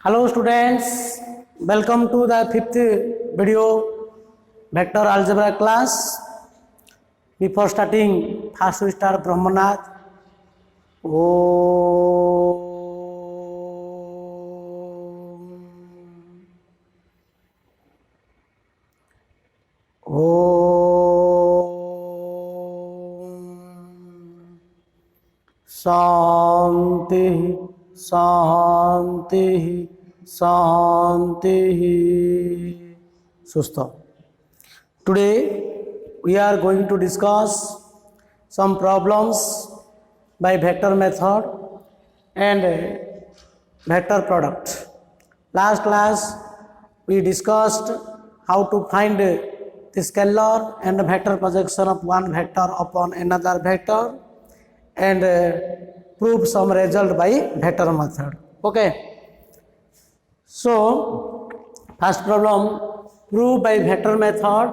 Hello students, welcome to the fifth video vector algebra class. Before starting, first we start Brahmanath. Shanti Shanti Shanti. Susta. Today we are going to discuss some problems by vector method and vector product. Last class we discussed how to find the scalar and the vector projection of one vector upon another vector and prove some result by vector method. Okay. So first problem, prove by vector method.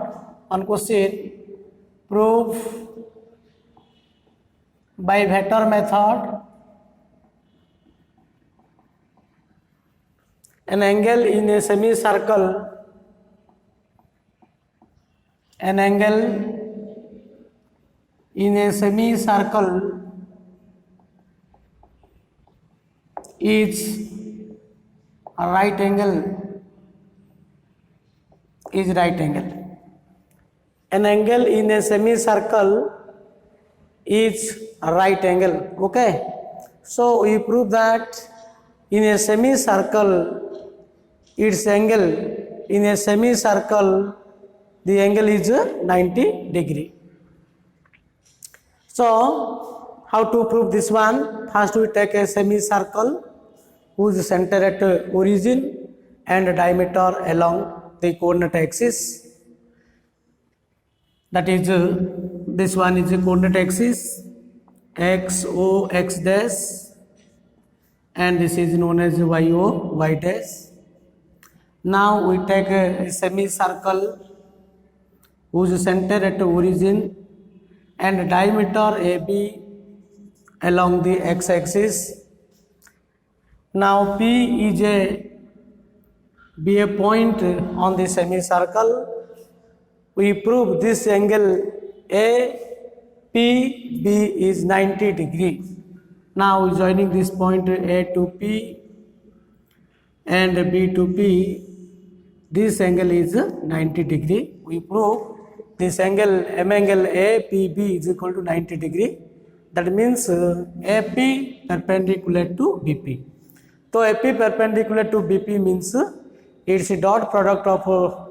One question, prove by vector method an angle in a semicircle, an angle in a semicircle is a right angle, is right angle. An angle in a semicircle is a right angle. Okay. So we prove that in a semicircle, its angle in a semicircle, the angle is 90 degree. So how to prove this one? First we take a semicircle whose center at origin and diameter along the coordinate axis. That is, this one is the coordinate axis x o x dash, and this is known as y o y dash. Now we take a semicircle whose center at origin and diameter AB along the x-axis. Now P is be a point on the semicircle. We prove this angle APB is 90 degree. Now joining this point A to P and B to P, this angle is 90 degree. We prove this angle M angle APB is equal to 90 degree. That means AP perpendicular to BP. So AP perpendicular to BP means its dot product of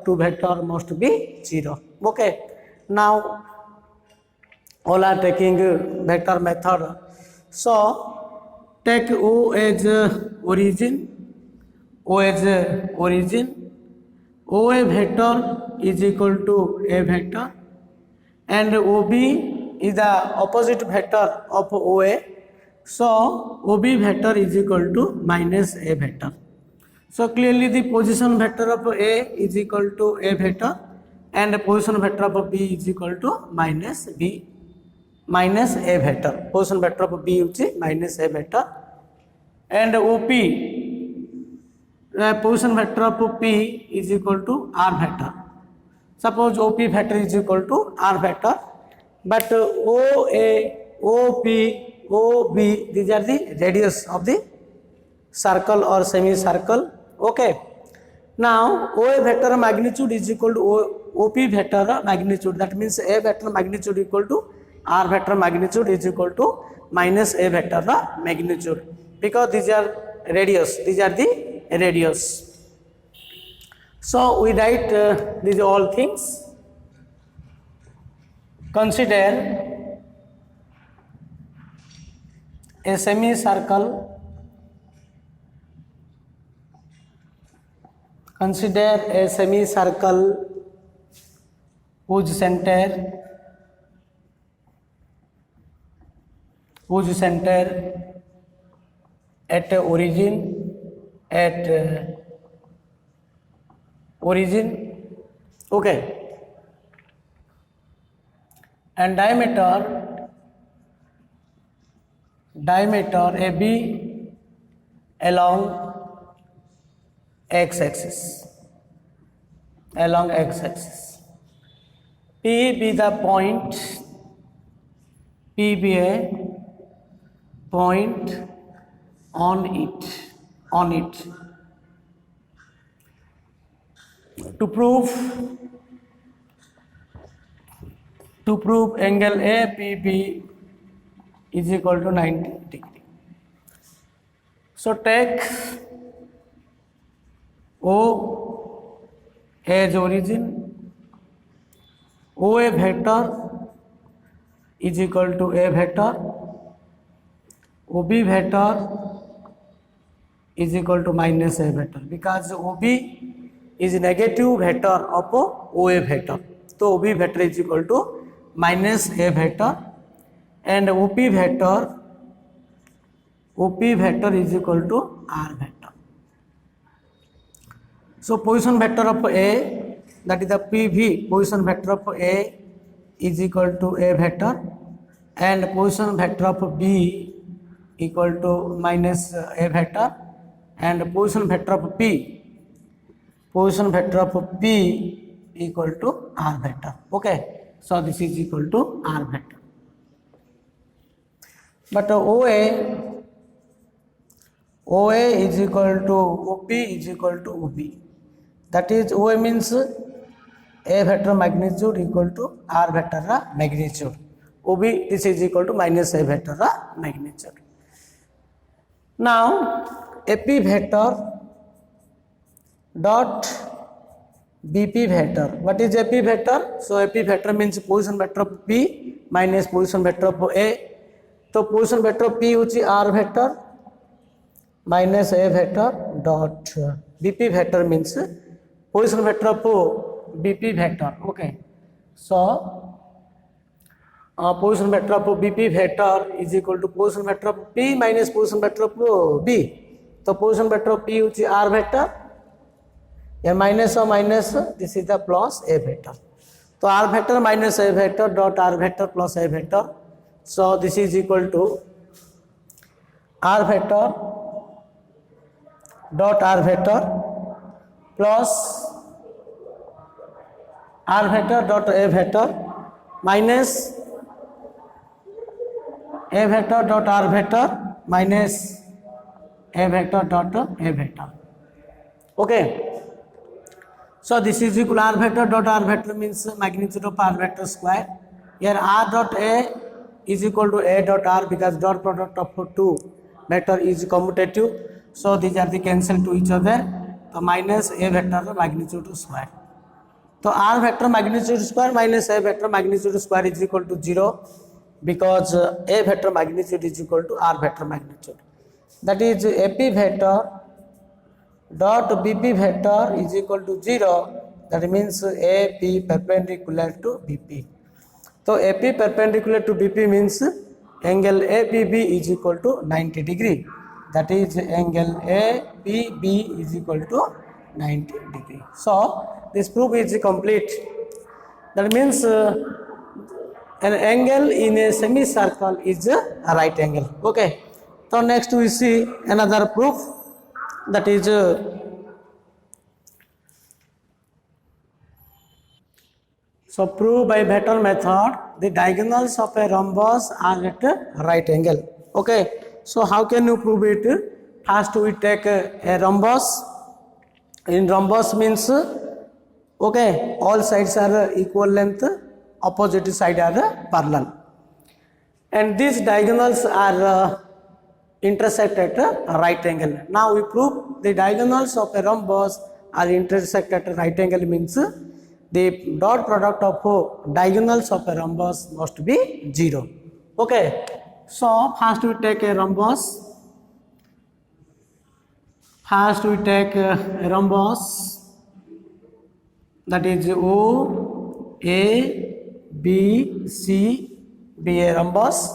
two vector must be 0. Okay. Now all are taking vector method. So take O as origin, O as origin, OA vector is equal to A vector, and OB is the opposite vector of OA. So OB vector is equal to minus A vector. So clearly the position vector of A is equal to A vector and the position vector of B is equal to minus A vector. Position vector of B is minus A vector, and OP, position vector of P is equal to R vector. Suppose OP vector is equal to R vector, but OA, OP, OB, these are the radius of the circle or semicircle. Okay. Now OA vector magnitude is equal to OP vector magnitude. That means A vector magnitude equal to R vector magnitude is equal to minus A vector magnitude, because these are radius. These are the radius. So we write these all things. Consider a semicircle. Consider a semicircle whose center at origin, okay, and diameter AB along x-axis, along x-axis. P be the point, P be a point on it. To prove angle APB is equal to 90 degree. So take O as origin, OA vector is equal to A vector, OB vector is equal to minus A vector, because OB is negative vector of OA vector. So OB vector is equal to minus A vector, and OP vector is equal to R vector. So position vector of A, that is the PV, position vector of A is equal to A vector, and position vector of B equal to minus A vector, and position vector of P equal to R vector. Okay, so this is equal to R vector. But OA is equal to OP is equal to OB. That is, OA means A vector magnitude equal to R vector magnitude. OB, this is equal to minus A vector magnitude. Now AP vector dot BP vector. What is AP vector? So AP vector means position vector of P minus position vector of A. So position vector of P is R vector minus A vector dot BP vector means position vector of BP vector. Okay, so position vector of BP vector is equal to position vector of P minus position vector of B. So position vector of P is R vector, a minus or minus, this is the plus A vector. So R vector minus A vector dot R vector plus A vector. So this is equal to R vector dot R vector plus R vector dot A vector minus A vector dot R vector minus A vector dot A vector. Okay. So this is equal to R vector dot R vector means magnitude of R vector square. Here R dot A is equal to A dot R, because dot product of two vector is commutative. So these are the cancel to each other. So minus A vector magnitude square. So R vector magnitude square minus A vector magnitude square is equal to 0, because A vector magnitude is equal to R vector magnitude. That is, AP vector dot BP vector is equal to 0. That means AP perpendicular to BP. So AP perpendicular to BP means angle APB is equal to 90 degree. That is, angle APB is equal to 90 degree. So this proof is complete. That means an angle in a semicircle is a right angle. Okay. So next we see another proof, that is so prove by better method the diagonals of a rhombus are at a right angle. Okay. So how can you prove it? First we take a rhombus. In rhombus means, okay, all sides are equal length, opposite side are parallel, and these diagonals are intersect at a right angle. Now we prove the diagonals of a rhombus are intersect at a right angle means the dot product of diagonals of a rhombus must be 0. Okay. So first we take a rhombus. First we take a rhombus, that is O, A, B, C, be a rhombus.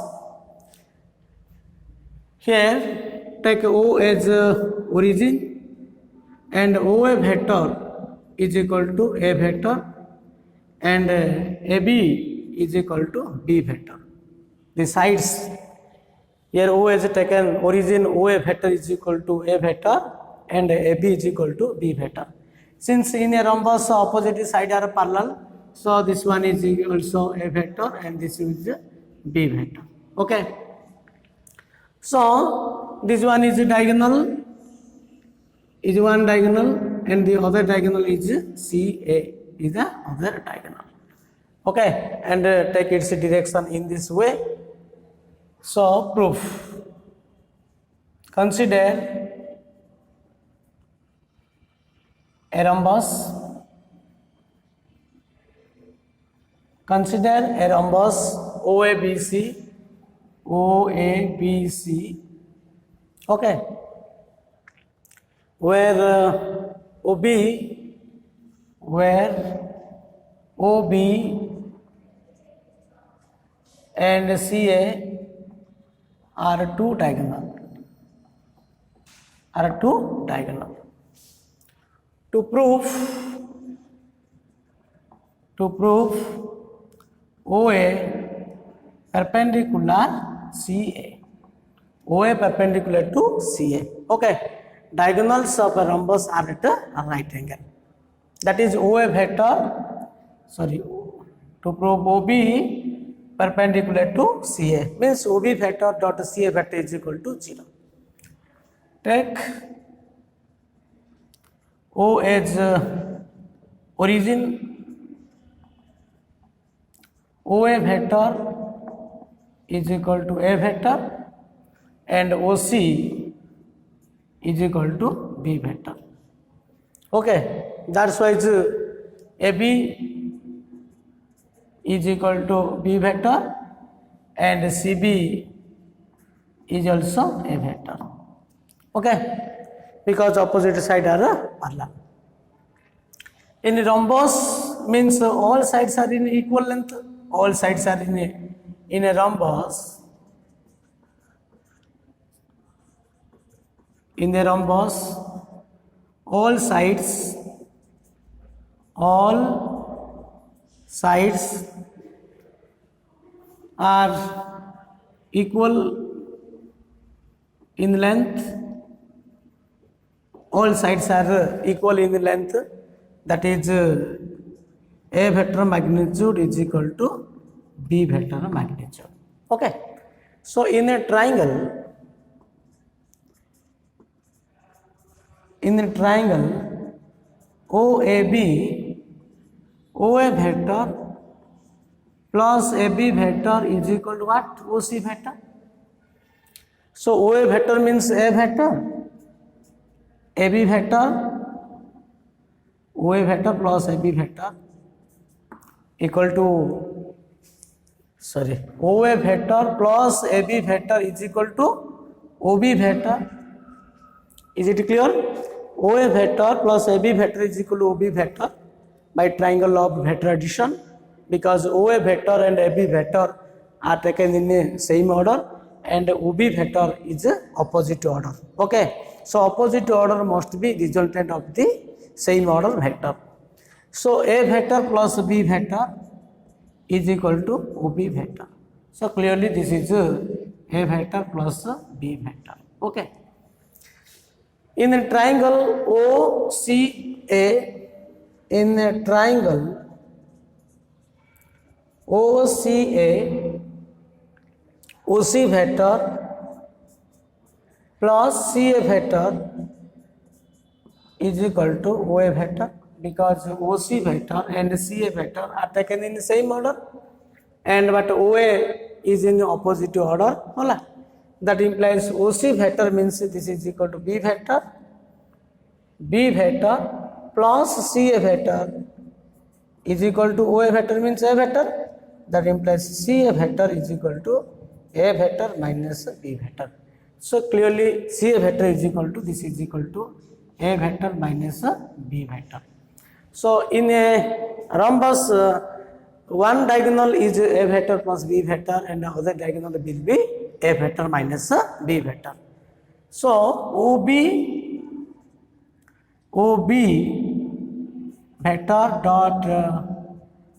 Here take O as origin, and OA vector is equal to A vector, and AB is equal to B vector. The sides, here O is taken origin, OA vector is equal to A vector, and AB is equal to B vector. Since in a rhombus opposite side are parallel, so this one is also A vector and this is B vector. Okay. So this one is diagonal, is one diagonal, and the other diagonal is CA, is the other diagonal. Okay, and take its direction in this way. So proof. Consider a rhombus. Consider a rhombus OABC. OABC. Okay. Where OB and CA are two diagonal. To prove OA perpendicular CA. OA perpendicular to CA. Okay. Diagonals of a rhombus are at a right angle. That is OA vector. Sorry. To prove OB perpendicular to CA means OB vector dot CA vector is equal to 0. Take O as origin. OA vector is equal to A vector and OC is equal to B vector. Okay, that's why it's AB is equal to B vector and CB is also A vector. Okay, because opposite side are parallel. In rhombus means all sides are in equal length. All sides are in a rhombus. In the rhombus, all sides are equal in length. All sides are equal in length. That is A vector magnitude is equal to B vector magnitude. Okay. So in a triangle, OAB, OA vector plus AB vector is equal to what? OC vector. So OA vector means A vector, AB vector, OA vector plus AB vector equal to, OA vector plus AB vector is equal to OB vector. Is it clear? OA vector plus AB vector is equal to OB vector by triangle of vector addition, because OA vector and AB vector are taken in the same order and OB vector is opposite order. Okay, so opposite order must be resultant of the same order vector. So A vector plus B vector is equal to OB vector. So clearly this is A vector plus B vector. Okay. In a triangle OCA, in a triangle OCA, OC vector plus CA vector is equal to OA vector, because OC vector and CA vector are taken in the same order, and but OA is in the opposite order. That implies OC vector means this is equal to B vector plus CA vector is equal to OA vector means A vector. That implies CA vector is equal to A vector minus B vector. So clearly CA vector is equal to, this is equal to A vector minus B vector. So in a rhombus, one diagonal is A vector plus B vector and the other diagonal will be A vector minus B vector. So OB vector dot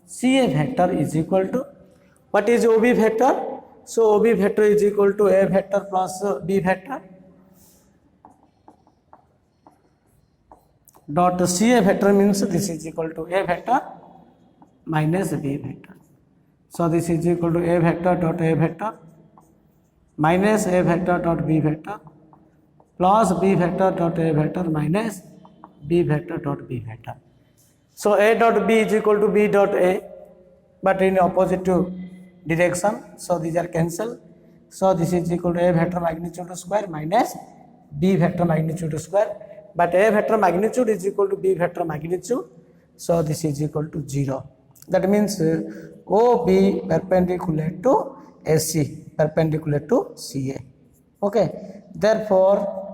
CA vector is equal to, what is OB vector? So OB vector is equal to A vector plus B vector. dot CA vector means this is equal to A vector minus B vector. So this is equal to A vector dot A vector minus A vector dot B vector plus B vector dot A vector minus B vector dot B vector. So A dot B is equal to B dot A, but in opposite direction. So these are cancelled. So this is equal to A vector magnitude square minus B vector magnitude square. But A vector magnitude is equal to B vector magnitude. So this is equal to 0. That means OB perpendicular to AC, perpendicular to CA. Okay. Therefore,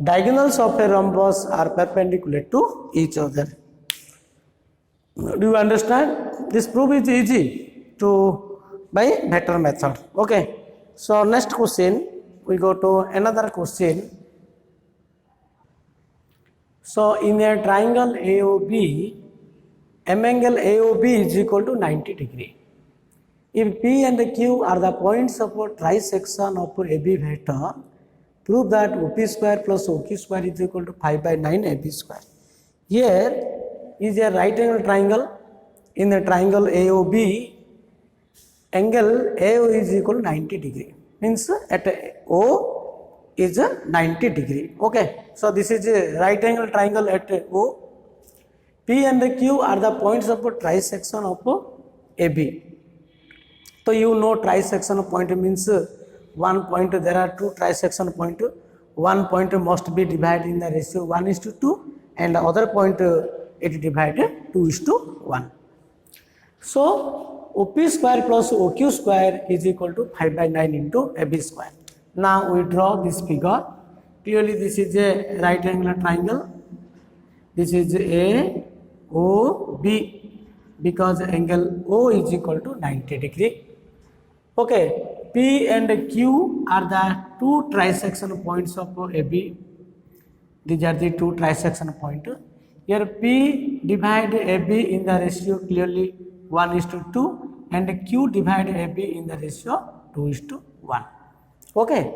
diagonals of a rhombus are perpendicular to each other. Do you understand? This proof is easy to by vector method. Okay. So next question, we go to another question. So in a triangle AOB, M angle AOB is equal to 90 degree. If P and Q are the points of a trisection of AB vector, prove that OP square plus OQ square is equal to 5 by 9 AB square. Here is a right angle triangle. In the triangle AOB, angle AO is equal to 90 degree. Means at O is 90 degree. Okay. So this is a right angle triangle at O. P and Q are the points of a trisection of AB. So you know trisection point means one point, there are two trisection point. One point must be divided in the ratio 1:2 and the other point it divided 2:1. So OP square plus OQ square is equal to 5 by 9 into AB square. Now we draw this figure. Clearly this is a right angular triangle. This is A, O, B, because angle O is equal to 90 degree. Okay, P and Q are the two trisection points of AB. These are the two trisection points. Here P divide AB in the ratio clearly 1:2 and Q divide AB in the ratio 2:1. Okay.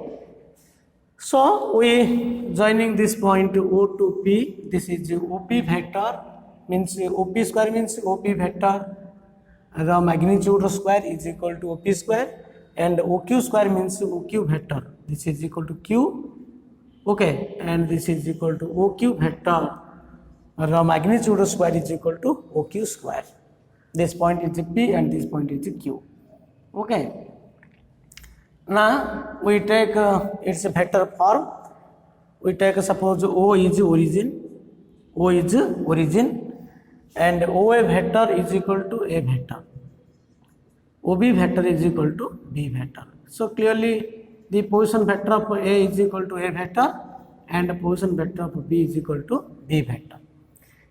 So we joining this point O to P. This is OP vector, means OP square means OP vector. The magnitude square is equal to OP square, and OQ square means OQ vector. This is equal to Q. Okay, and this is equal to OQ vector. The magnitude square is equal to OQ square. This point is P and this point is Q. Okay. Now we take its vector form. We take suppose O is origin, and OA vector is equal to A vector. OB vector is equal to B vector. So clearly the position vector of A is equal to A vector and the position vector of B is equal to B vector.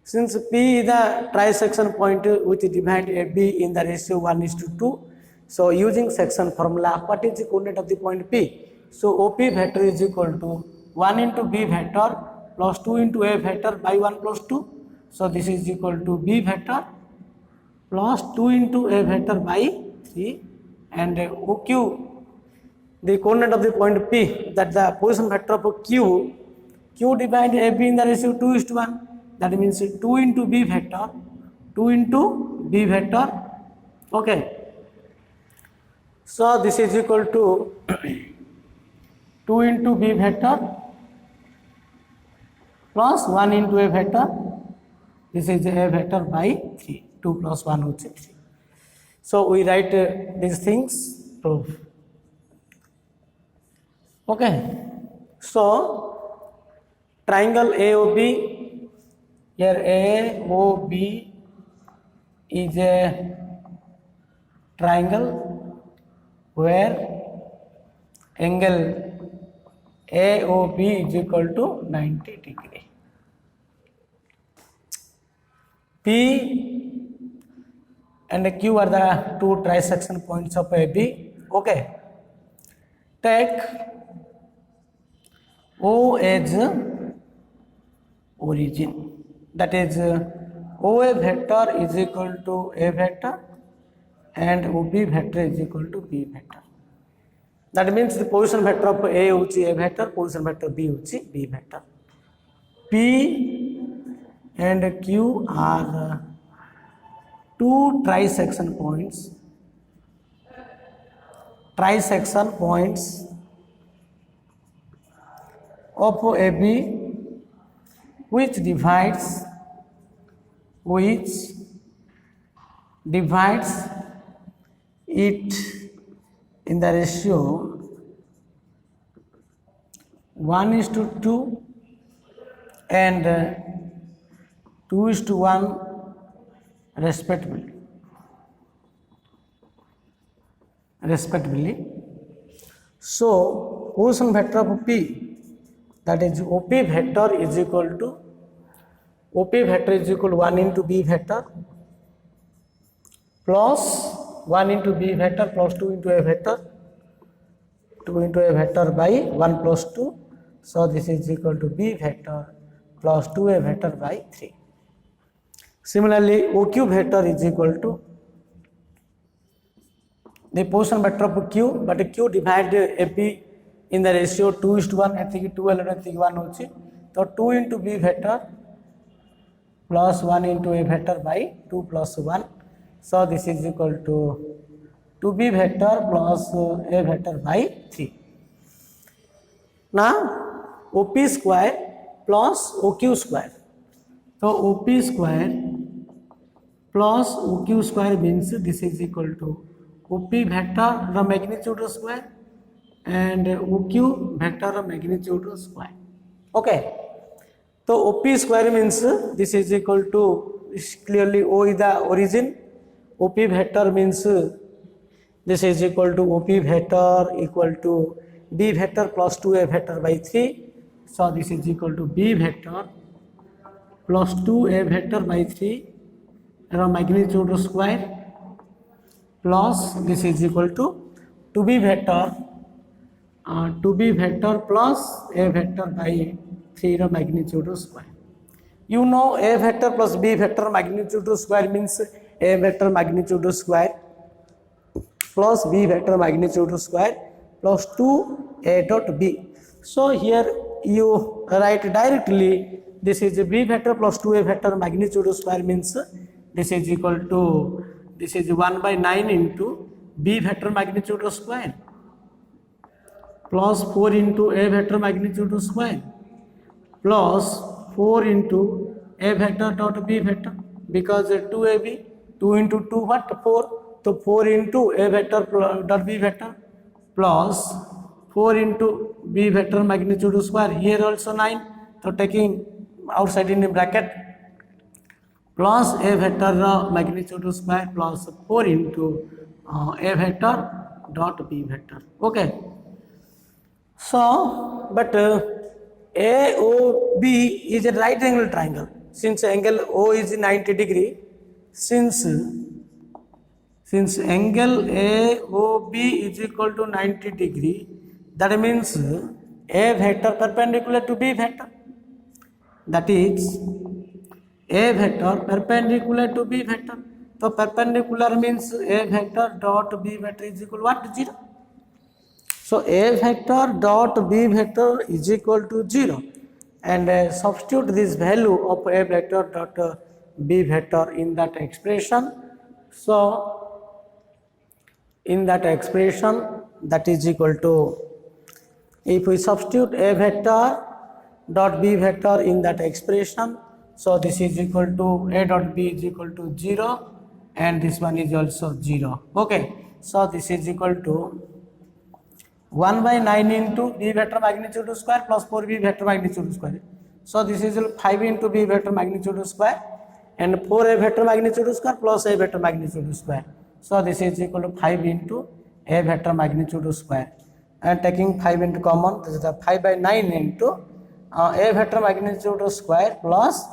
Since P is the trisection point which divide AB in the ratio 1:2, so using section formula, what is the coordinate of the point P? So OP vector is equal to 1 into B vector plus 2 into A vector by 1 plus 2. So this is equal to B vector plus 2 into A vector by 3, and OQ, the coordinate of the point P, that the position vector of Q divide AB in the ratio 2:1. That means 2 into B vector, 2 into B vector. Okay. So this is equal to 2 into B vector plus 1 into A vector. This is A vector by 3. 2 plus 1 which is 3. So we write these things proof. Okay. So triangle AOB, here AOB is a triangle where angle AOB is equal to 90 degree. P and Q are the two trisection points of AB. Okay. Take O as origin. That is OA vector is equal to A vector and OB vector is equal to B vector. That means the position vector of A is A vector, position vector B is B vector. P and Q are two trisection points of AB which divides it in the ratio 1:2 and 2:1 respectively. So position vector of P, that is OP vector is equal to 1 into B vector plus 1 into B vector plus 2 into A vector by 1 plus 2. So this is equal to B vector plus 2A vector by 3. Similarly, OQ vector is equal to the position vector of Q, but Q divide AP in the ratio 2:1, एतिकी 12 एतिकी 1 होची, तो 2 into B vector plus 1 into A vector by 2 plus 1. So this is equal to 2B vector plus A vector by 3. Now OP square plus OQ square. So OP square plus OQ square means this is equal to OP vector the magnitude square and OQ vector the magnitude square. Okay. So OP square means this is equal to, clearly O is the origin. OP vector means this is equal to OP vector equal to B vector plus 2A vector by 3. So this is equal to B vector plus 2A vector by 3 magnitude square plus this is equal to 2B vector plus A vector by 3 magnitude square. You know A vector plus B vector magnitude square means A vector magnitude square plus B vector magnitude square plus 2A dot B. So here you write directly this is B vector plus 2A vector magnitude square means this is equal to, this is 1 by 9 into B vector magnitude square plus 4 into A vector magnitude square plus 4 into A vector dot B vector, because 2AB, 2 into 2 what, 4, so 4 into A vector dot B vector plus 4 into B vector magnitude square, here also 9, so taking outside in the bracket plus A vector magnitude square plus 4 into A vector dot B vector. Okay. So, but AOB is a right angle triangle. Since angle O is 90 degree, since angle AOB is equal to 90 degree, that means A vector perpendicular to B vector. That is A vector perpendicular to B vector. So perpendicular means A vector dot B vector is equal to what? 0. So A vector dot B vector is equal to 0, and substitute this value of A vector dot B vector in that expression. So in that expression, that is equal to, if we substitute A vector dot B vector in that expression, so this is equal to A dot B is equal to 0 and this one is also 0. Okay, so this is equal to 1 by 9 into B vector magnitude square plus 4B vector magnitude square. So this is 5 into B vector magnitude square and 4A vector magnitude square plus A vector magnitude square. So this is equal to 5 into A vector magnitude square, and taking 5 into common, this is the 5 by 9 into A vector magnitude square plus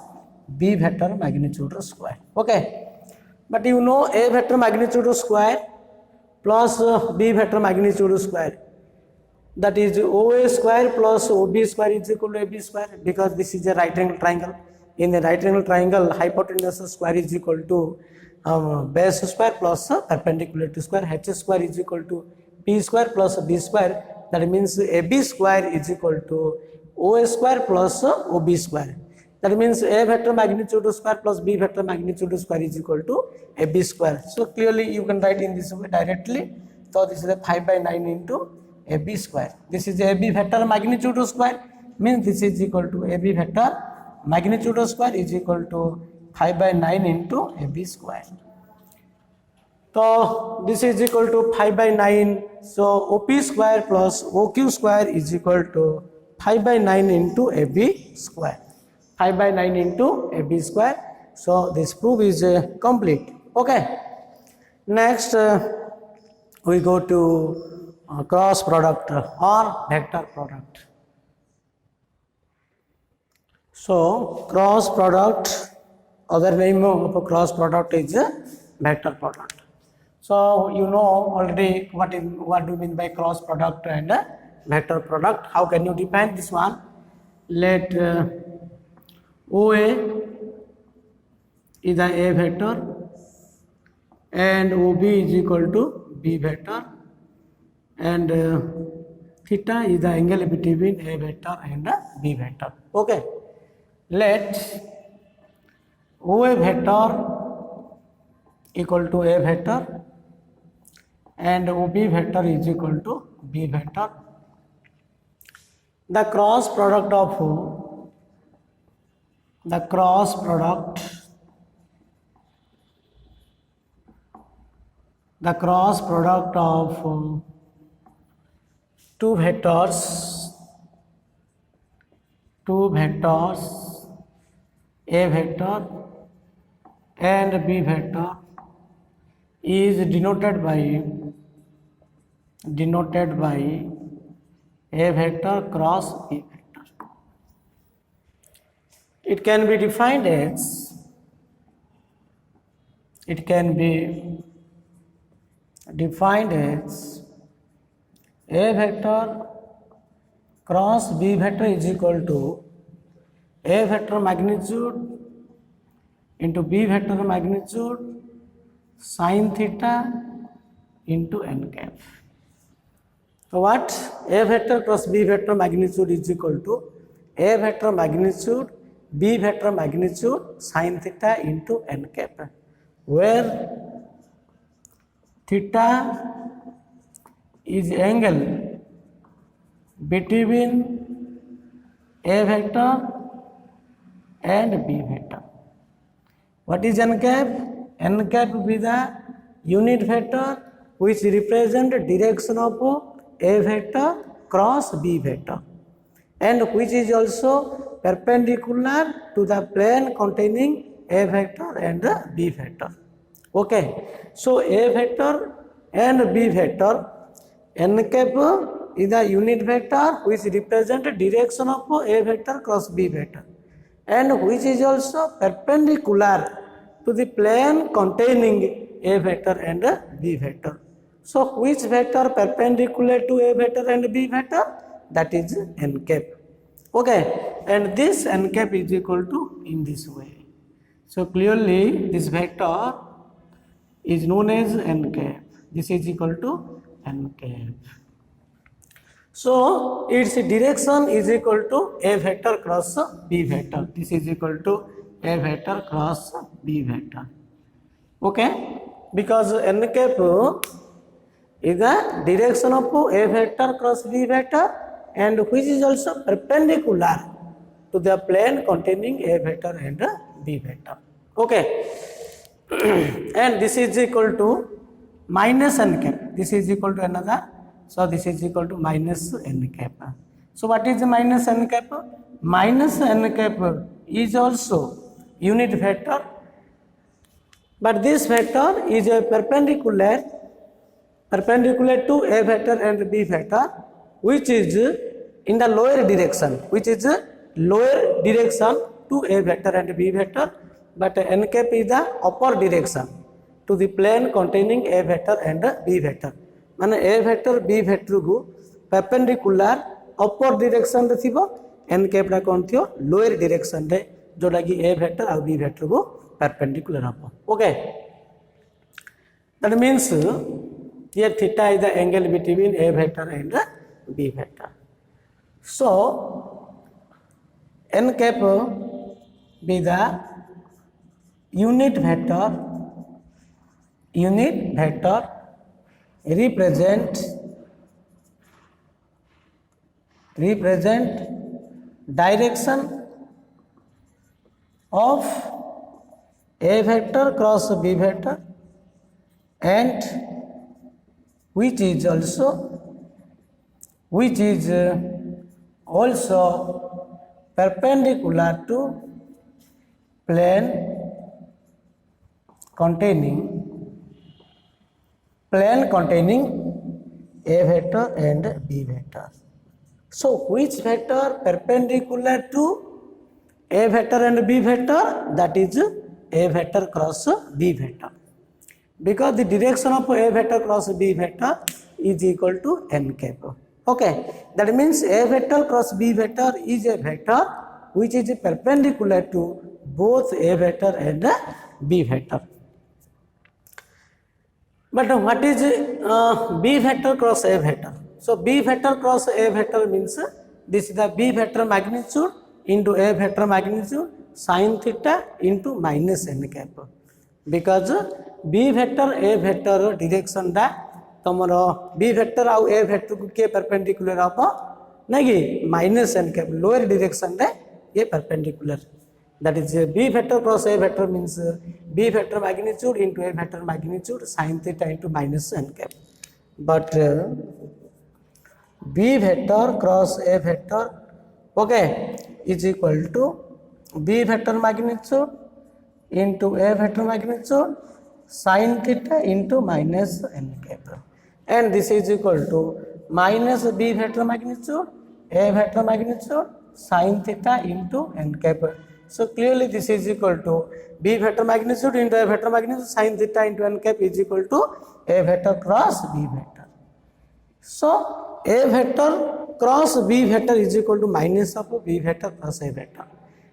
B vector magnitude square. Okay, but you know A vector magnitude square plus B vector magnitude square, that is OA square plus OB square is equal to AB square, because this is a right angle triangle. In the right angle triangle, hypotenuse square is equal to base square plus perpendicular to square. H square is equal to P square plus B square. That means AB square is equal to OA square plus OB square. That means A vector magnitude square plus B vector magnitude square is equal to AB square. So clearly you can write in this way directly. So this is a 5 by 9 into AB square. This is AB vector magnitude square, means this is equal to AB vector magnitude square is equal to 5 by 9 into AB square. So this is equal to 5 by 9. So OP square plus OQ square is equal to 5 by 9 into AB square. 5 by 9 into AB square. So this proof is complete. Okay. Next we go to cross product or vector product. So cross product, other name of a cross product is vector product. So you know already what do you mean by cross product and vector product. How can you define this one? Let OA is a vector and OB is equal to B vector, and theta is the angle between A vector and B vector. Okay. Let OA vector equal to A vector and OB vector is equal to B vector. The cross product of two vectors, A vector and B vector, is denoted by A vector cross B vector. It can be defined as A vector cross B vector is equal to A vector magnitude into B vector magnitude sin theta into n cap. So what? A vector cross B vector magnitude is equal to A vector magnitude B vector magnitude sin theta into n cap, where theta is angle between A vector and B vector. What is n cap? N cap is the unit vector which represent direction of A vector cross B vector, and which is also perpendicular to the plane containing A vector and B vector. Okay. So A vector and B vector, n cap is the unit vector which represent direction of A vector cross B vector, and which is also perpendicular to the plane containing A vector and B vector. So which vector perpendicular to A vector and B vector? That is n cap. Okay, and this n cap is equal to in this way. So clearly this vector is known as n cap. This is equal to n cap. So its direction is equal to A vector cross B vector. This is equal to A vector cross B vector. Okay, because n cap is the direction of A vector cross B vector, and which is also perpendicular to the plane containing A vector and B vector. Okay, and this is equal to minus n cap. This is equal to another. So this is equal to minus n cap. So what is the minus n cap? Minus n cap is also unit vector, but this vector is a perpendicular to A vector and B vector, which is in the lower direction, to A vector and B vector, but n cap is the upper direction to the plane containing A vector and B vector. माने A vector B vector को perpendicular upper direction रे थिबो, n cap रा कोन थियो lower direction रे, जोटा कि A vector और B vector को perpendicular हबो. Okay, that means here theta is the angle between A vector and B vector. So n cap be the unit vector represent direction of A vector cross B vector, and which is also perpendicular to plane containing A vector and B vector. So which vector perpendicular to A vector and B vector? That is A vector cross B vector, because the direction of A vector cross B vector is equal to n cap. Okay, that means A vector cross B vector is a vector which is perpendicular to both A vector and B vector. But what is B vector cross A vector? So B vector cross A vector means this is the B vector magnitude into A vector magnitude sin theta into minus n cap, because B vector A vector direction da तमरो B vector आउ A vector को के perpendicular आप नहीं minus n cap lower direction रे ये perpendicular, that is B vector cross A vector means B vector magnitude into A vector magnitude sin theta into minus n cap. But B vector cross A vector, okay, is equal to B vector magnitude into A vector magnitude sin theta into minus n cap, and this is equal to minus B vector magnitude A vector magnitude sin theta into n cap. So clearly this is equal to B vector magnitude into A vector magnitude sin theta into n cap is equal to A vector cross B vector. So A vector cross B vector is equal to minus of B vector cross A vector.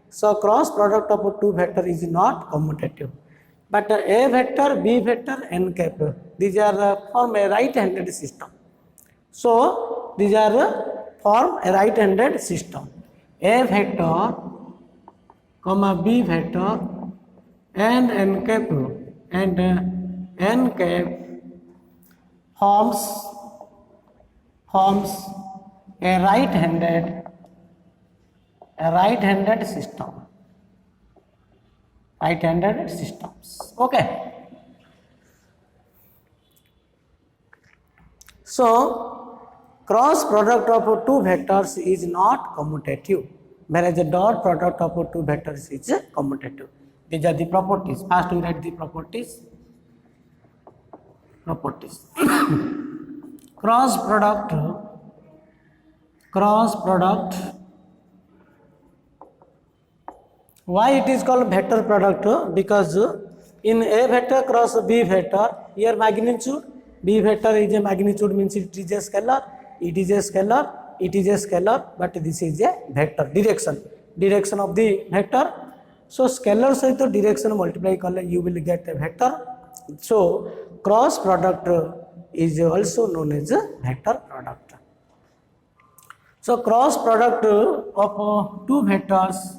So cross product of two vector is not commutative. But A vector, B vector, n cap, these are form a right-handed system. So these are form a right-handed system. A vector, comma B vector, and n cap forms a right-handed system. Right-handed systems. Okay. So cross product of two vectors is not commutative, whereas the dot product of two vectors is commutative. These are the properties. First we write the properties. Cross product. Why it is called vector product? Because in A vector cross B vector, here magnitude, B vector is a magnitude means it is a scalar, but this is a vector, direction of the vector. So scalar sahito direction multiply kale you will get a vector. So cross product is also known as a vector product. So cross product of two vectors,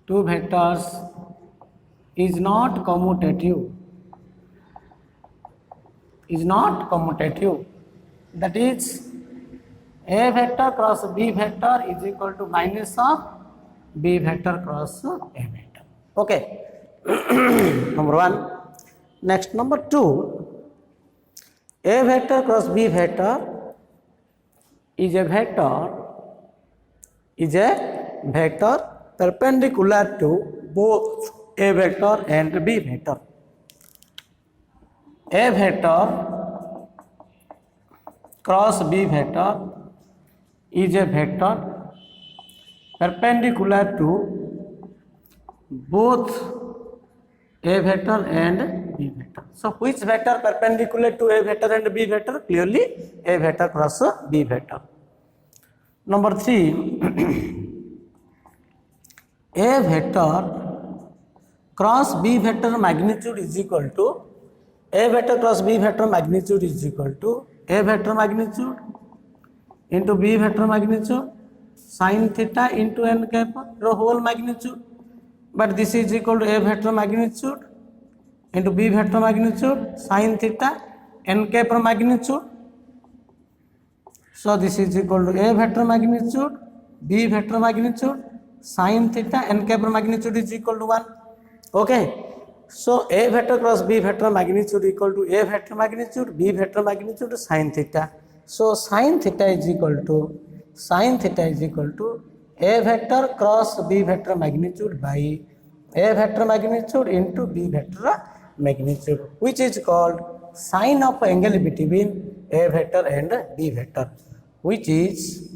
two vectors is not commutative. That is A vector cross B vector is equal to minus of B vector cross A vector. Okay. Number one. Next, number two. A vector cross B vector is a vector perpendicular to both A vector and B vector. A vector cross B vector is a vector perpendicular to both A vector and B vector. So which vector perpendicular to A vector and B vector? Clearly A vector cross B vector. Number three, A vector cross B vector magnitude is equal to A vector cross B vector magnitude is equal to A vector magnitude into b vector magnitude sin theta into n cap ro whole magnitude, but this is equal to a vector magnitude into b vector magnitude sin theta n cap magnitude. So this is equal to a vector magnitude b vector magnitude sin theta n cap magnitude is equal to 1. Okay, so a vector cross b vector magnitude equal to a vector magnitude b vector magnitude sin theta. So sin theta is equal to a vector cross b vector magnitude by a vector magnitude into b vector magnitude, which is called sine of angle between a vector and b vector, which is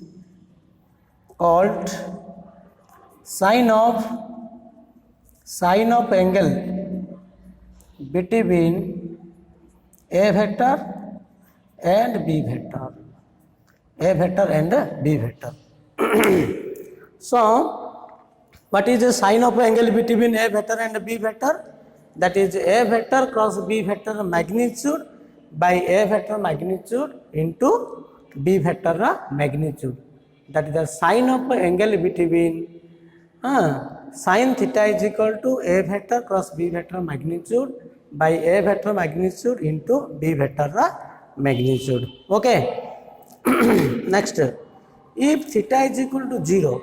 called sine of angle between a vector and b vector, So what is the sine of angle between a vector and b vector? That is a vector cross b vector magnitude by a vector magnitude into b vector magnitude. That is the sine of angle between sin theta is equal to a vector cross b vector magnitude by a vector magnitude into b vector magnitude. Okay. Next, if theta is equal to 0,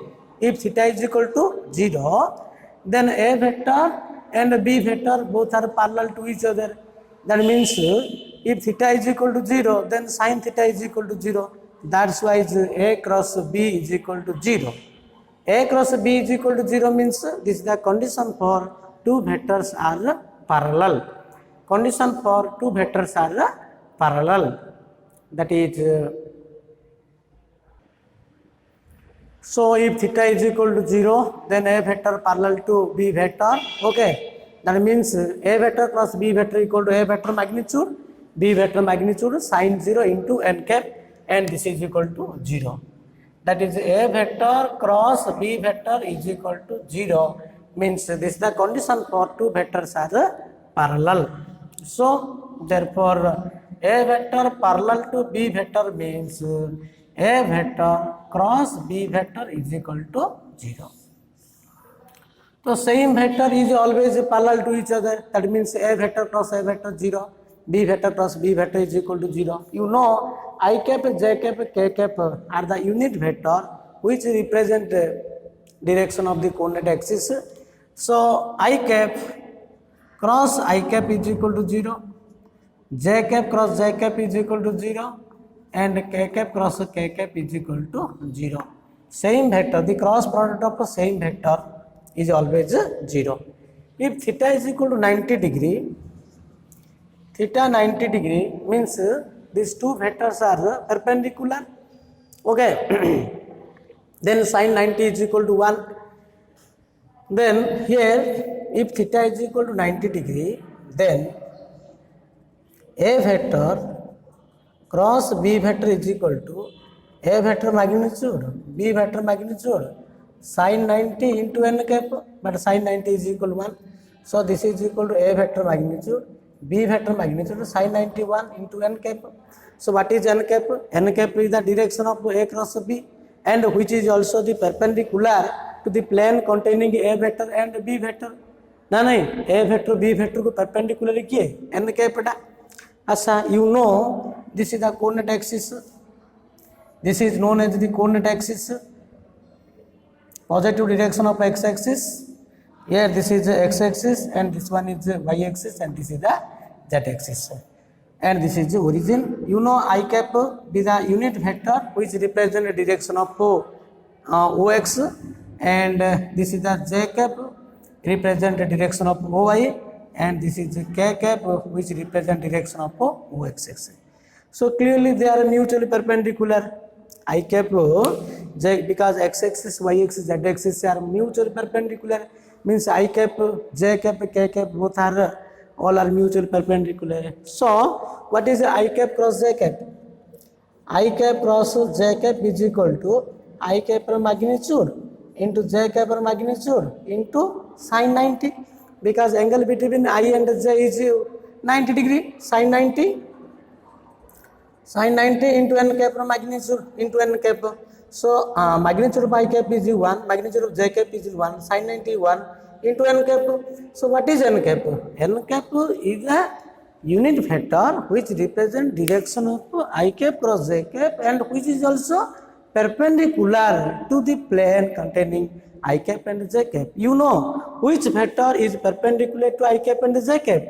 then a vector and b vector both are parallel to each other. That means if theta is equal to 0, then sin theta is equal to 0. That's why a cross b is equal to 0. A cross b is equal to 0 means this is the condition for two vectors are parallel. That is, so if theta is equal to 0, then a vector parallel to b vector. Okay, that means a vector cross b vector equal to a vector magnitude, b vector magnitude sin 0 into n cap, and this is equal to 0. That is, a vector cross b vector is equal to 0 means this is the condition for two vectors are parallel. So therefore a vector parallel to b vector means a vector cross b vector is equal to 0. So same vector is always parallel to each other. That means a vector cross a vector 0, b vector cross b vector is equal to 0. You know I cap, j cap, k cap are the unit vector which represent direction of the coordinate axis. So I cap cross I cap is equal to 0, j cap cross j cap is equal to 0, and k cap cross k cap is equal to 0. Same vector, the cross product of the same vector is always 0. If theta is equal to 90 degree, means these two vectors are perpendicular. Okay. Then sin 90 is equal to 1. Then here, if theta is equal to 90 degree, then a vector cross b vector is equal to a vector magnitude, b vector magnitude, sin 90 into n cap, but sin 90 is equal to 1. So this is equal to a vector magnitude, b vector magnitude, sin 91 into n cap. So what is n cap? N cap is the direction of a cross b, and which is also the perpendicular to the plane containing a vector and b vector. नहीं, a vector b vector को perpendicular किए n cap टा. अच्छा, you know this is the coordinate axis. This is known as the coordinate axis. Positive direction of x axis. Here this is the x axis, and this one is the y axis, and this is the z axis. And this is the origin. You know I cap is a unit vector which represents the direction of ox, and this is the j cap represent the direction of oy, and this is the k cap which represent direction of ox. So clearly they are mutually perpendicular. I cap j, because x axis, y axis, z axis are mutually perpendicular, means I cap, j cap, k cap both are all are mutually perpendicular. So what is I cap cross j cap? I cap cross j cap is equal to I cap magnitude into j cap magnitude into sin 90, because angle between I and j is 90 degree, sin 90. Sin 90 into n cap magnitude into n cap. So magnitude of I cap is 1, magnitude of j cap is 1, sin 90 1 into n cap. So what is n cap? N cap is a unit vector which represents direction of I cap cross j cap and which is also perpendicular to the plane containing I cap and j cap. You know which vector is perpendicular to I cap and j cap?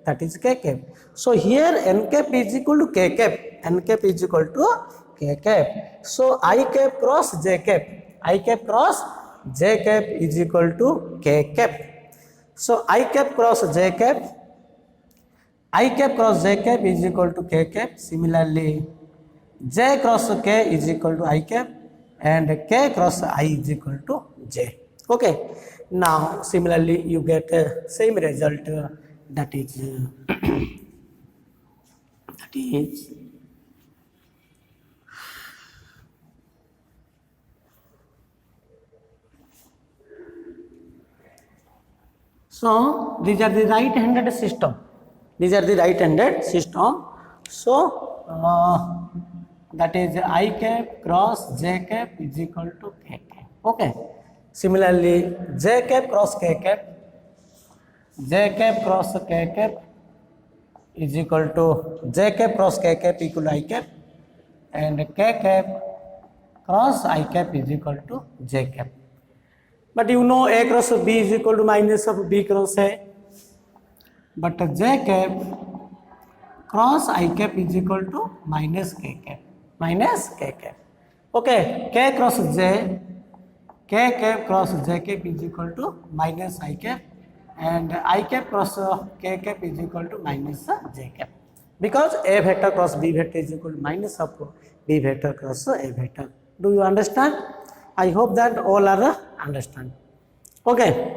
That is k cap. So here n cap is equal to k cap. N cap is equal to k cap. So I cap cross j cap. I cap cross j cap is equal to k cap. So I cap cross j cap. I cap cross j cap is equal to k cap. Similarly, j cross k is equal to I cap and k cross I is equal to j. Okay. Now similarly you get same result. That is so these are the right-handed system. These are the right-handed system. So that is I cap cross j cap is equal to k cap. Okay. Similarly, j cap cross k cap. J cap cross k cap is equal to j cap cross k cap equal to I cap and k cap cross I cap is equal to j cap. But you know a cross b is equal to minus of b cross a. But j cap cross I cap is equal to minus k cap. Minus k cap. Okay, k cross j, k cap cross j cap is equal to minus I cap. And I cap cross k cap is equal to minus j cap, because a vector cross b vector is equal to minus of b vector cross a vector. Do you understand? I hope that all are understand. Okay.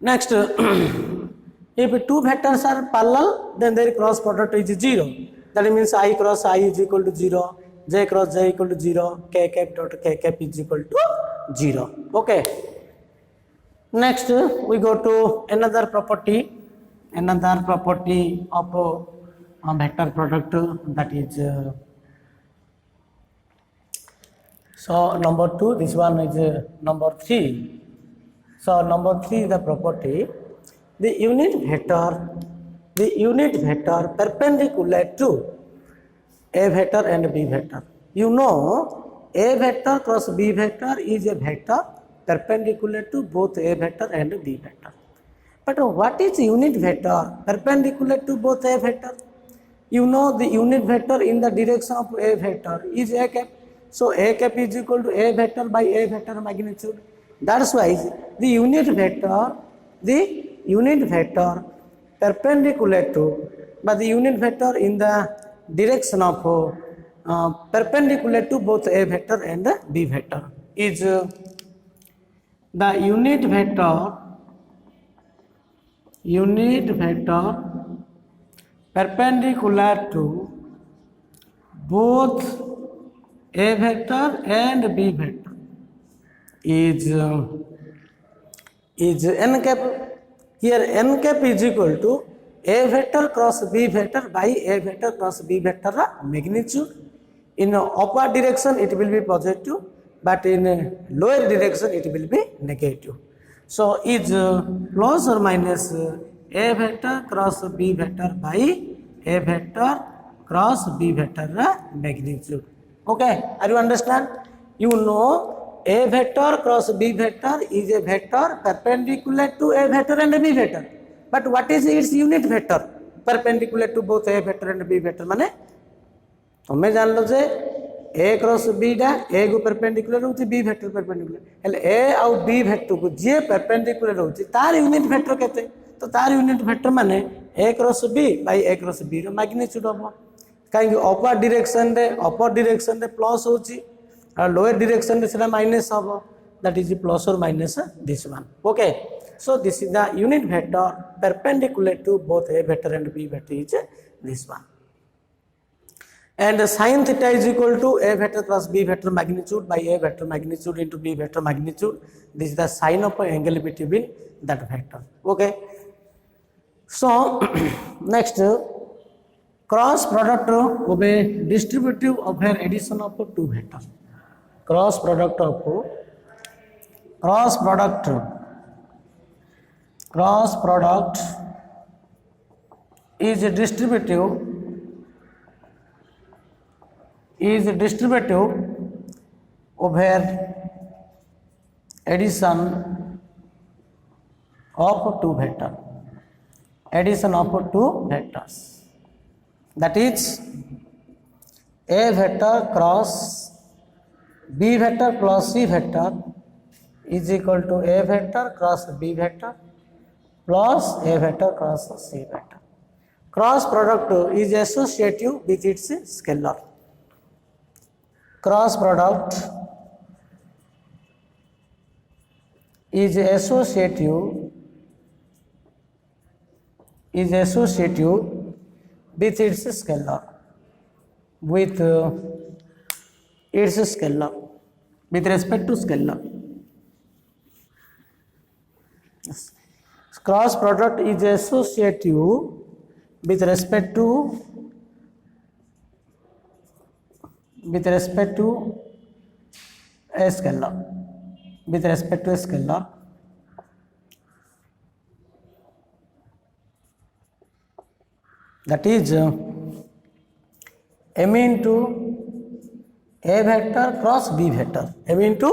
Next, if two vectors are parallel, then their cross product is 0. That means I cross I is equal to 0, j cross j equal to 0, k cap dot k cap is equal to 0. Okay. Next, we go to another property of vector product, that is so number 2. This one is number 3. So number 3 is the property: the unit vector perpendicular to a vector and b vector. You know a vector cross b vector is a vector perpendicular to both a vector and b vector. But what is unit vector perpendicular to both a vector? You know the unit vector in the direction of a vector is a cap. So a cap is equal to a vector by a vector magnitude. That's why the unit vector perpendicular to, but the unit vector in the direction of perpendicular to both a vector and b vector is the unit vector perpendicular to both a vector and b vector is n cap. Here n cap is equal to a vector cross b vector by a vector cross b vector magnitude. In upward direction it will be positive, but in lower direction it will be negative. So is plus or minus a vector cross b vector by a vector cross b vector magnitude. Okay, are you understand? You know a vector cross b vector is a vector perpendicular to a vector and a b vector. But what is its unit vector perpendicular to both a vector and b vector? माने तुम्हें जान लो जे a cross b डा a को perpendicular होती b vector perpendicular हेले a आउ b vector को जे perpendicular होती तार यूनिट वेक्टर कहते तो तार यूनिट वेक्टर माने a cross b by a cross b रो मैग्नीट्यूड हो कहीं अपर डायरेक्शन रे प्लस होची और लोअर डायरेक्शन रे सेटा माइनस हो, दैट इज प्लस और minus this one. Okay, so this is the unit vector perpendicular to both a vector and b vector is this one. And sin theta is equal to a vector plus b vector magnitude by a vector magnitude into b vector magnitude. This is the sign of an angle between that vector. Okay. So next Cross product of a distributive of an addition of two vectors. Cross product is a distributive over addition of two vectors. Addition of two vectors, that is a vector cross b vector plus c vector is equal to a vector cross b vector plus a vector cross c vector. Cross product is associative with its scalar. Cross product is associative with its scalar, with respect to scalar. Yes. Cross product is associative with respect to a scalar, that is m into a vector cross b vector. M into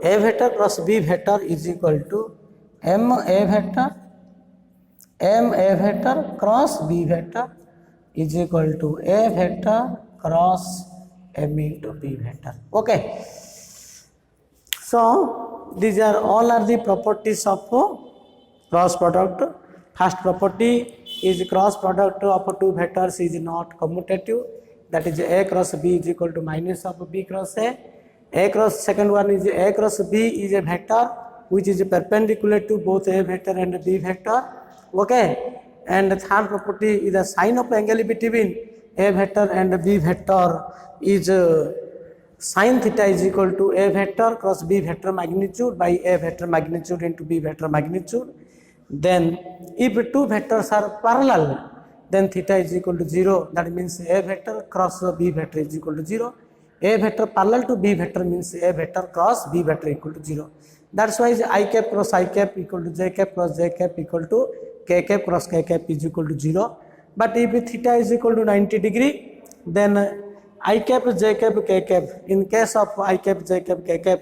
a vector cross b vector is equal to m a vector cross b vector is equal to a vector cross m into b vector. Okay. So these are all the properties of cross product. First property is cross product of two vectors is not commutative, that is a cross b is equal to minus of b cross a. Second one is a cross b is a vector which is perpendicular to both a vector and b vector. Okay. And the third property is the sign of angle between a vector and b vector is sin theta is equal to a vector cross b vector magnitude by a vector magnitude into b vector magnitude. Then if two vectors are parallel, then theta is equal to 0, that means a vector cross b vector is equal to 0. A vector parallel to b vector means a vector cross b vector equal to 0. That's why I cap cross I cap equal to j cap cross j cap equal to k cap cross k cap is equal to 0. But if theta is equal to 90 degree, then I cap j cap k cap, in case of I cap j cap k cap,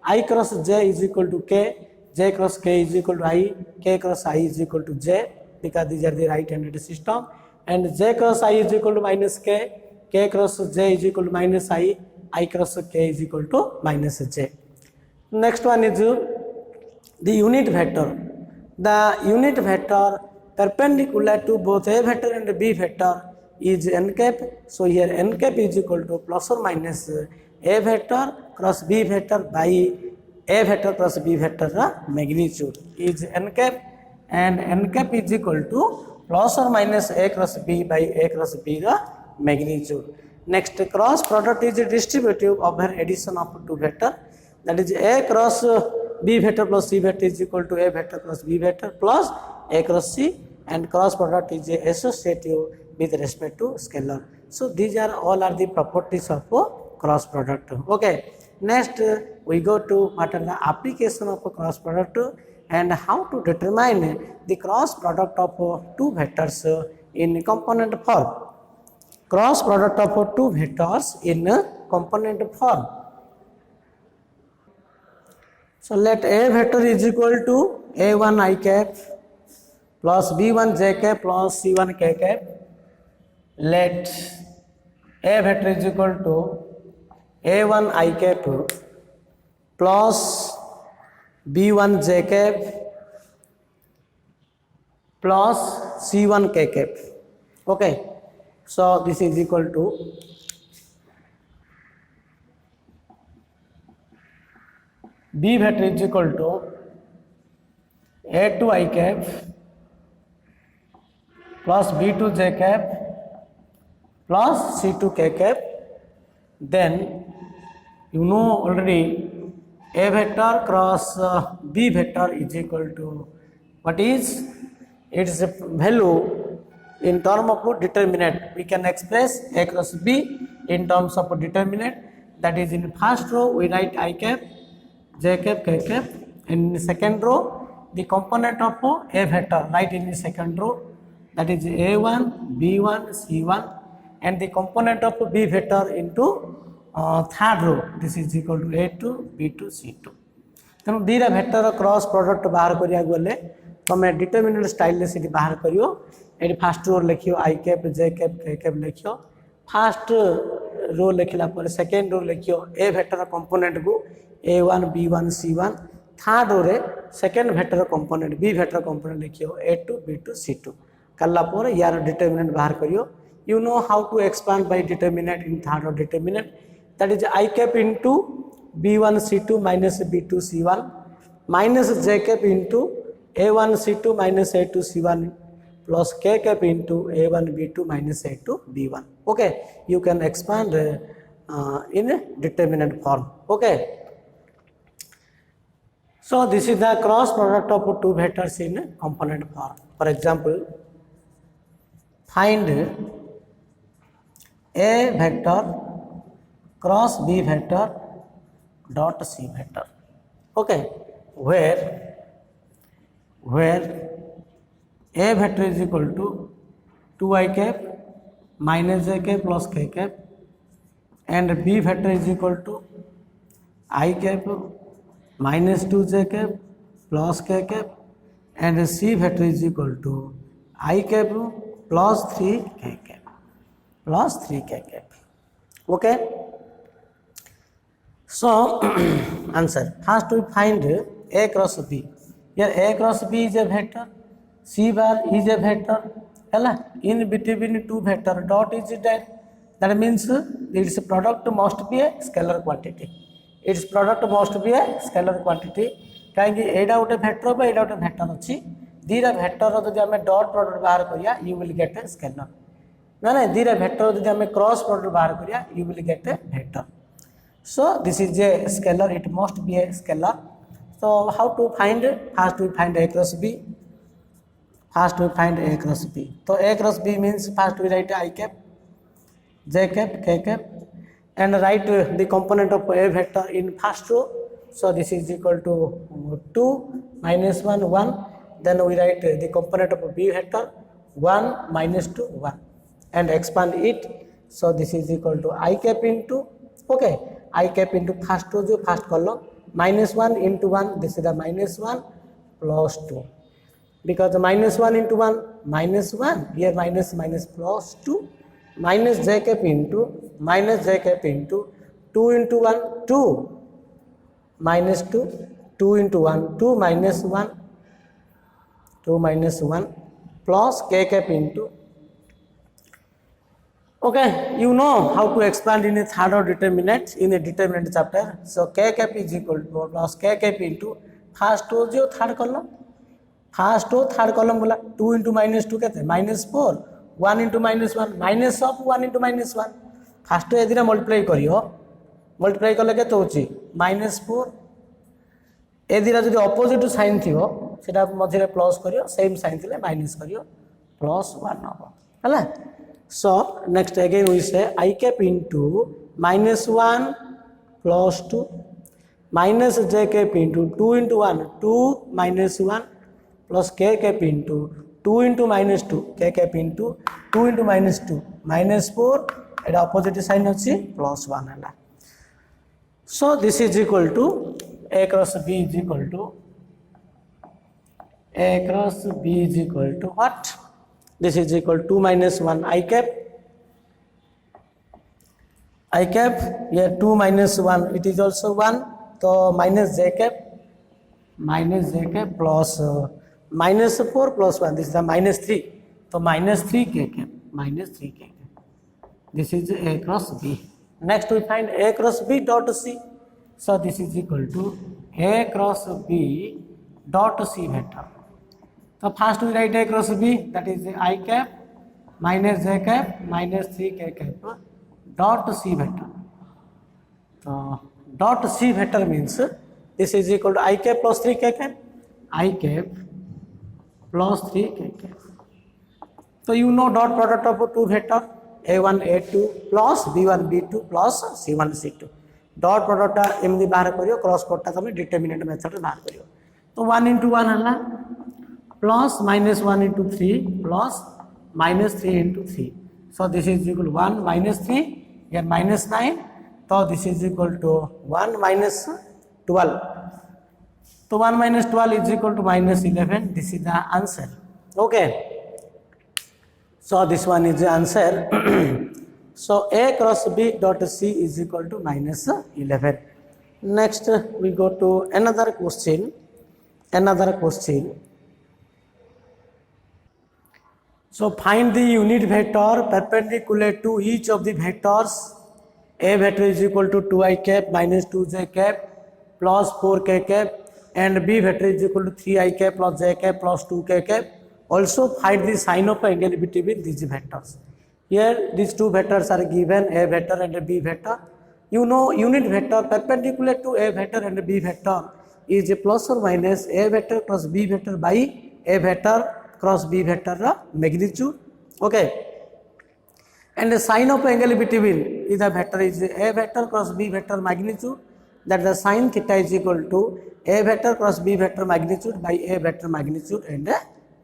I cross j is equal to k, j cross k is equal to I, k cross I is equal to j, because these are the right-handed system, and j cross I is equal to minus k, k cross j is equal to minus I cross k is equal to minus j. Next one is the unit vector. The unit vector perpendicular to both a vector and b vector is n cap. So here n cap is equal to plus or minus a vector cross b vector by a vector cross b vector magnitude is n cap, and n cap is equal to plus or minus a cross b by a cross b magnitude. Next, cross product is a distributive of an addition of two vector, that is a cross b vector plus c vector is equal to a vector cross b vector plus a cross c, and cross product is a associative with respect to scalar. So these are all are the properties of cross product. Okay. Next, we go to what are the application of a cross product and how to determine the cross product of two vectors in component form. Cross product of two vectors in component form. So let a vector is equal to a1 I cap plus b1 j cap plus c1 k cap. Let a vector is equal to a1 I cap plus b1 j cap plus c1 k cap. Okay. So this is equal to b vector is equal to a2 I cap plus b2 j cap plus c2 k cap. Then you know already a vector cross b vector is equal to what is its value in term of determinant. We can express A cross B in terms of determinant. That is, in first row we write I cap, J cap, K cap, and in the second row the component of A vector right in the second row, that is A1, B1, C1, and the component of B vector into third row. This is equal to A2, B2, C2. तेणु दीटा vector cross product बाहर करिया गले तुम determinant style से बाहर करियो। ये fast रो लिखियो आई कैप, जे कैप, के कैप लिखियो। फास्ट रो लिखला पर सेकेंड रो लिखियो ए भेक्टर कंपोनेंट को A1, B1, C1। Third row रे second vector component B vector component लिखियो A2, B2, C2 कला पर यार डिटरमिनेंट बाहर करियो। You know how to expand by determinant in third row determinant, that is I cap into B1 C2 minus B2 C1 minus J cap into A1 C2 minus A2 C1 plus K cap into A1 B2 minus A2 B1. Okay, you can expand in a determinant form. Okay, so this is the cross product of two vectors in a component form. For example, find A vector cross B vector dot C vector. Okay, where A vector is equal to 2I cap minus J cap plus K cap, and B vector is equal to I cap minus 2J cap plus K cap, and C vector is equal to I cap plus 3K cap plus 3K cap. Okay, so answer. First we find A cross B. Here A cross B is a vector, C bar is a vector. In between two vector dot is there. That means its product must be a scalar quantity. Its product must be a scalar quantity. कहीं एटा गोटे vector बा एटा गोटे vector अच्छी दीटा vector जब आम dot product बाहर करिया you will get a scalar ना दीटा भेक्टर जब आम क्रॉस प्रोडक्ट बाहर करिया you will get A vector. So this is a scalar, it must be a scalar. So how to find? First we find A cross B. First we find A cross B. So A cross B means first we write I cap, J cap, K cap, and write the component of A vector in first row. So this is equal to 2 minus 1, 1. Then we write the component of B vector 1 minus 2, 1, and expand it. So this is equal to I cap into, okay, I cap into first row जो first column minus 1 into 1, this is the minus 1 plus 2, because minus 1 into 1 minus 1, here minus minus plus 2, minus J cap into minus J cap into 2 into 1 2 minus 2, 2 into 1 2 minus 1 2 minus 1 plus K cap into. Okay, you know how to expand in a third order determinant in a determinant chapter. So K cap is equal to plus K cap into first row जो third column, first row third column बोला 2 into minus 2 कहते हैं minus 4, 1 into minus 1 minus of 1 into minus 1. first row यदि ना multiply करियो, multiply कले केते होची minus 4. यदि ना जो opposite sign थियो सेटा मझे प्लस करियो, same sign थिले माइनस करियो plus 1 हो हला. So next again we say I cap into minus 1 plus 2 minus J cap into 2 into 1 2 minus 1 plus K cap into 2 into minus 2 K cap into 2 into minus 2 minus 4 Etah opposite sign अच्छी plus 1 है. So this is equal to A cross B is equal to A cross B is equal to what? This is equal to 2 minus 1 I cap, here 2 minus 1 it is also 1, so minus J cap plus minus 4 plus 1, this is the minus 3, so minus 3 K cap, this is A cross B. Next we find A cross B dot C. So this is equal to A cross B dot C vector. So first we write A cross B, that is I cap minus J cap minus 3K cap dot C vector. So dot C vector means this is equal to I cap plus 3K cap, I cap plus 3K cap. So you know dot product of two vector a1 a2 plus b1 b2 plus c1 c2 dot product एमदी बाहर करियो cross Kota तुम determinant method बाहर करियो तो 1 into 1 हला plus minus 1 into 3 plus minus 3 into 3 so this is equal to 1 minus 3 here minus 9 so this is equal to 1 minus 12 so 1 minus 12 is equal to minus 11 this is the answer okay. So this one is the answer. So A cross B dot C is equal to minus 11. Next we go to another question. So find the unit vector perpendicular to each of the vectors. A vector is equal to 2i cap minus 2j cap plus 4k cap and B vector is equal to 3i cap plus j cap plus 2k cap. Also find the sign of angle between these vectors. Here these two vectors are given a vector and a b vector. You know unit vector perpendicular to a vector and a b vector is a plus or minus a vector cross b vector by a vector cross b vector magnitude. Okay. And the sign of angle between is a vector is a vector cross b vector magnitude that the sin theta is equal to a vector cross b vector magnitude by a vector magnitude and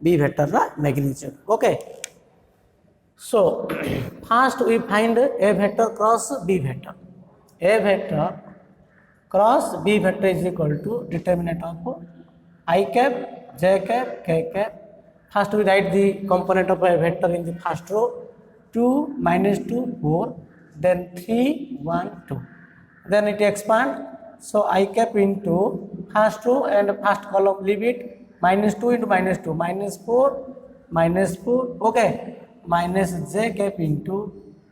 b vector magnitude. Okay. So first we find a vector cross b vector. A vector cross b vector is equal to determinant of I cap, j cap, k cap. First we write the component of a vector in the first row 2 minus 2 4 then 3 1 2 then it expand. So I cap into first row and first column leave it minus 2 into minus 2 minus 4 okay minus j cap into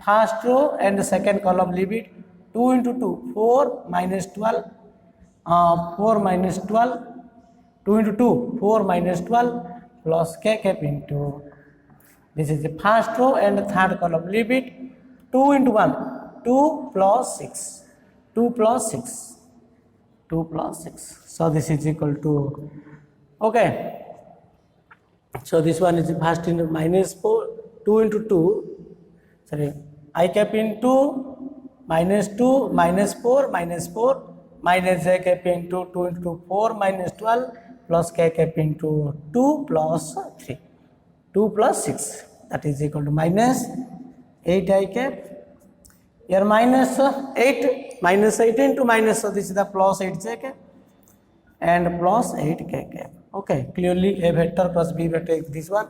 first row and the second column leave it 2 into 2 4 minus 12 4 minus 12 2 into 2 4 minus 12 plus k cap into this is the first row and the third column leave it 2 into 1 2 plus 6 2 plus 6 2 plus 6 so this is equal to okay. So this one is first into minus 4 2 into 2 sorry I cap into minus 2 minus 4 minus 4 minus j cap into 2 into 4 minus 12 plus k cap into 2 plus 3 2 plus 6 that is equal to minus 8 I cap here minus 8 into minus so this is the plus 8 j cap and plus 8 k cap. Okay, clearly a vector cross b vector is this one.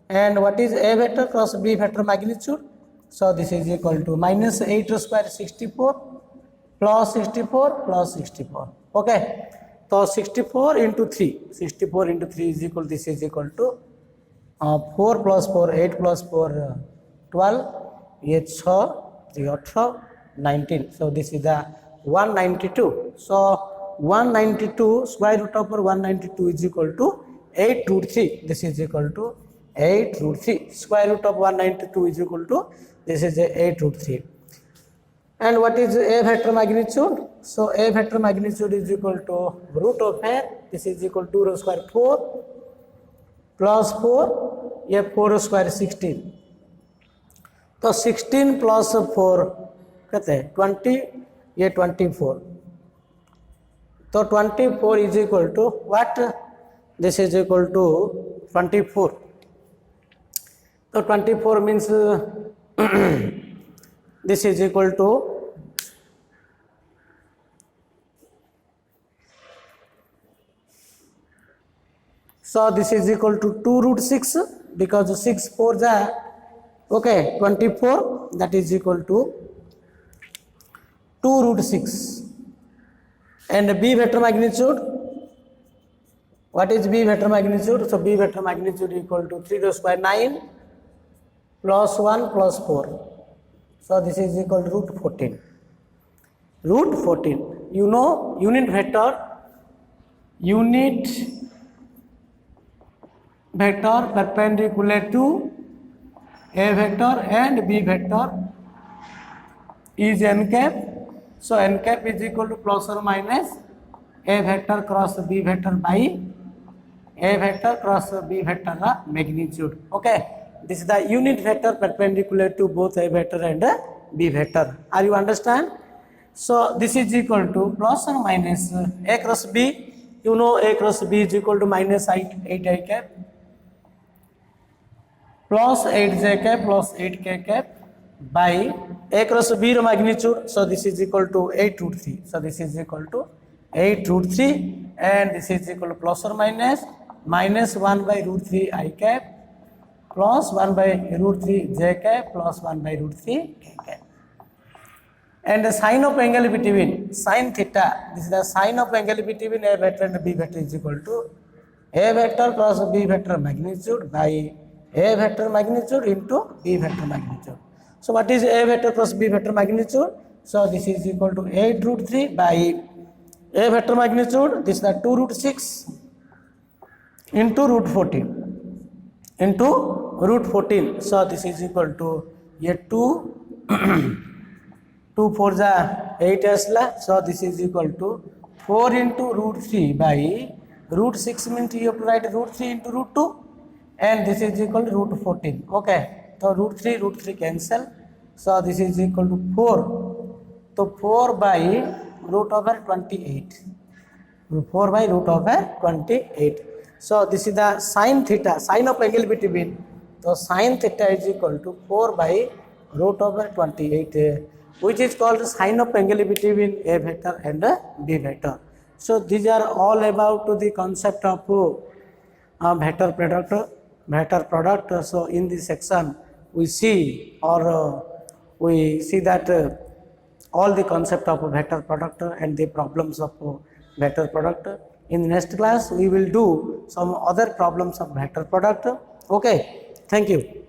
And what is a vector cross b vector magnitude? So this is equal to minus 8 square 64 plus 64 plus 64. Okay, so 64 into 3 is equal, this is equal to 4 plus 4 8 plus 4 12 ये 6 3 18 19. So this is the 192. So 192 square root of 192 is equal to 8 root 3. This is equal to 8 root 3. Square root of 192 is equal to this is 8 root 3. And what is a vector magnitude? So a vector magnitude is equal to root of a. This is equal to root square 4 plus 4. ये 4 square 16. तो 16 plus 4 कहते हैं 20. ये 24. So 24 is equal to what? This is equal to 24. So 24 means this is equal to so this is equal to 2 root 6 because 6 4s are okay 24 that is equal to 2 root 6. And b vector magnitude, what is b vector magnitude? So b vector magnitude equal to 3 to square 9 plus 1 plus 4. So this is equal to root 14. Root 14. You know unit vector perpendicular to a vector and b vector is n cap. So n cap is equal to plus or minus a vector cross b vector by a vector cross b vector magnitude. Okay. This is the unit vector perpendicular to both A vector and B vector. Are you understand? So this is equal to plus or minus A cross B. You know A cross B is equal to minus 8I cap plus 8J cap plus 8K cap by A cross B magnitude. So this is equal to 8 root 3. So this is equal to 8 root 3 and this is equal to plus or minus 1 by root 3 I cap plus 1 by root 3 J cap plus 1 by root 3 K cap. And the sign of angle between sin theta, this is the sign of angle between A vector and B vector is equal to A vector plus B vector magnitude by A vector magnitude into B vector magnitude. So what is A vector plus B vector magnitude? So this is equal to 8 root 3 by A vector magnitude, this is the 2 root 6 into root 14 into root 14. So this is equal to ये 2 2 4 जा 8 asla. So this is equal to 4 into root 3 by root 6 means you have to write root 3 into root 2 and this is equal to root 14. Okay, so root 3 cancel. So this is equal to 4. So 4 by root over 28. 4 by root over 28. So this is the sin theta, sign of angle between. So sin theta is equal to 4 by root over 28, which is called sign of angle between A vector and B vector. So these are all about the concept of vector product. So in this section we see that all the concept of vector product and the problems of vector product. In the next class we will do some other problems of vector product. Okay, thank you.